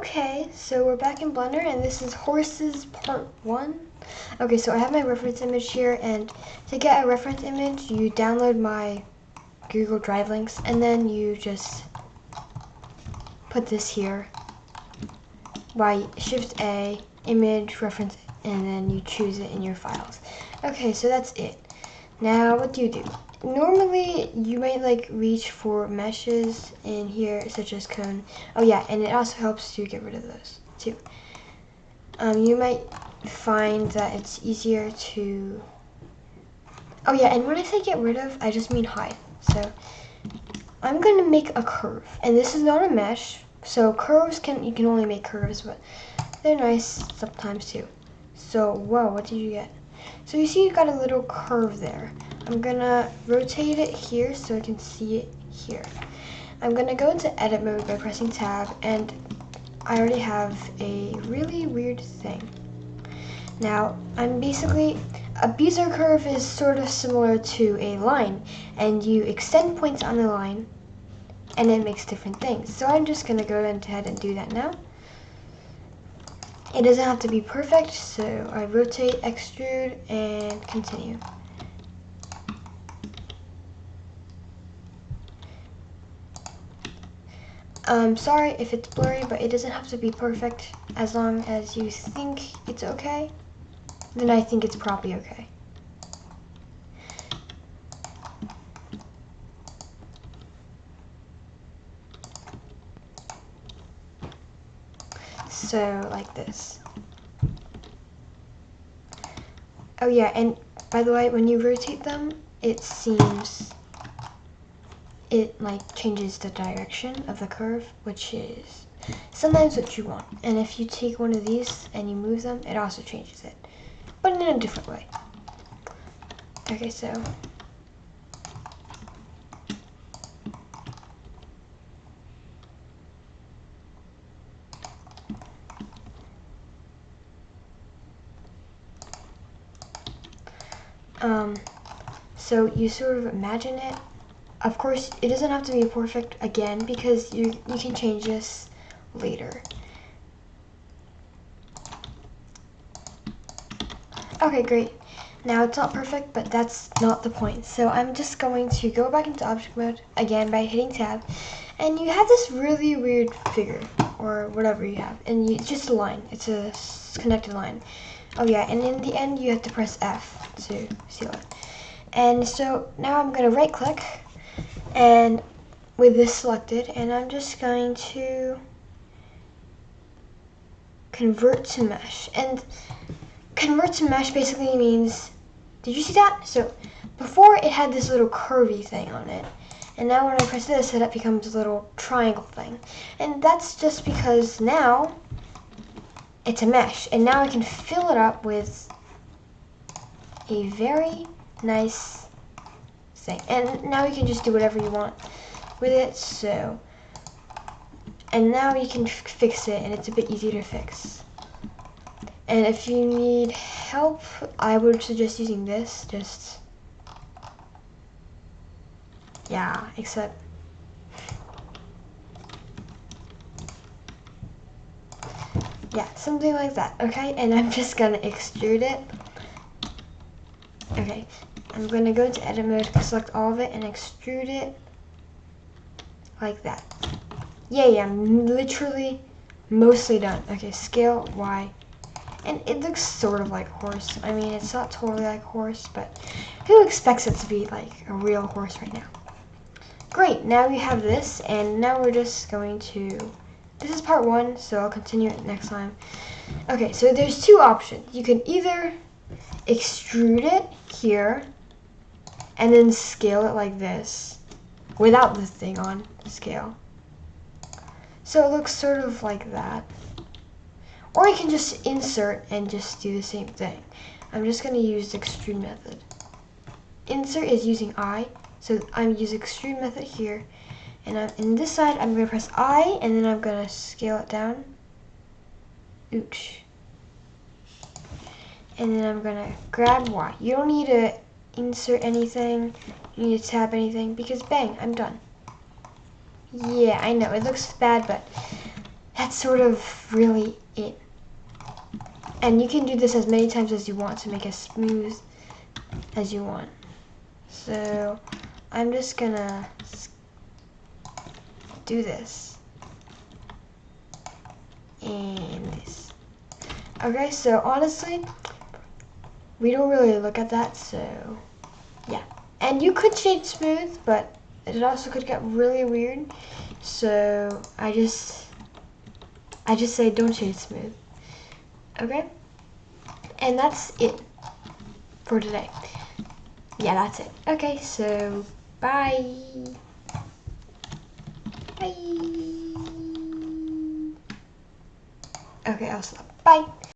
Okay, so we're back in Blender, and this is Horses Part 1. Okay, so I have my reference image here, and to get a reference image, you download my Google Drive links, and then you just put this here by Shift-A, image, reference, and then you choose it in your files. Okay, so that's it. Now, what do? Normally, you might reach for meshes in here, such as cone. Oh yeah, and it also helps to get rid of those too. You might find that it's easier to. Oh yeah, and when I say get rid of, I just mean hide. So I'm gonna make a curve, and this is not a mesh. So curves you can only make curves, but they're nice sometimes too. So whoa, what did you get? So you see you got a little curve there. I'm gonna rotate it here so I can see it here. I'm gonna go into edit mode by pressing tab, and I already have a really weird thing. Now, a Bezier curve is sort of similar to a line, and you extend points on the line, and it makes different things. So I'm just gonna go ahead and do that now. It doesn't have to be perfect, so I rotate, extrude, and continue. Sorry if it's blurry, but it doesn't have to be perfect. As long as you think it's okay, then I think it's probably okay. So, like this. Oh yeah, and by the way, when you rotate them, it changes the direction of the curve, which is sometimes what you want. And if you take one of these and you move them, it also changes it, but in a different way. Okay, so so you sort of imagine it. Of course, it doesn't have to be perfect again, because you can change this later. Okay, great. Now it's not perfect, but that's not the point. So I'm just going to go back into object mode again by hitting tab, and you have this really weird figure or whatever you have, and it's just a line. It's a connected line. Oh yeah, and in the end you have to press F to seal it. And so now I'm going to right click and with this selected, and I'm just going to convert to mesh. And convert to mesh basically means, did you see that? So before it had this little curvy thing on it, and now when I press this, it becomes a little triangle thing. And that's just because now it's a mesh, and now I can fill it up with a very nice thing. And now you can just do whatever you want with it. So, and now you can fix it, and it's a bit easier to fix. And if you need help, I would suggest using this. Yeah, except yeah, something like that. Okay, and I'm just gonna extrude it. Okay, I'm gonna go to edit mode, select all of it, and extrude it like that. Yeah, I'm literally mostly done. Okay, scale Y. And it looks sort of like horse. I mean, it's not totally like horse, but who expects it to be like a real horse right now? Great, now we have this, and now we're just going to, this is part 1, so I'll continue it next time. Okay, so there's two options. You can either extrude it here, and then scale it like this, without the thing on scale. So it looks sort of like that. Or you can just insert and just do the same thing. I'm just going to use the extrude method. Insert is using I, so I'm using extrude method here. And in this side, I'm going to press I, and then I'm going to scale it down. Ooch. And then I'm going to grab Y. You don't need to insert anything, you need to tab anything, because bang, I'm done. Yeah, I know, it looks bad, but that's sort of really it. And you can do this as many times as you want to make as smooth as you want. So I'm just gonna do this and this. Okay, so honestly, we don't really look at that, so yeah. And you could shade smooth, but it also could get really weird. So I just say don't shade smooth. Okay? And that's it for today. Yeah, that's it. Okay, so bye. Bye. Okay, I'll stop. Bye.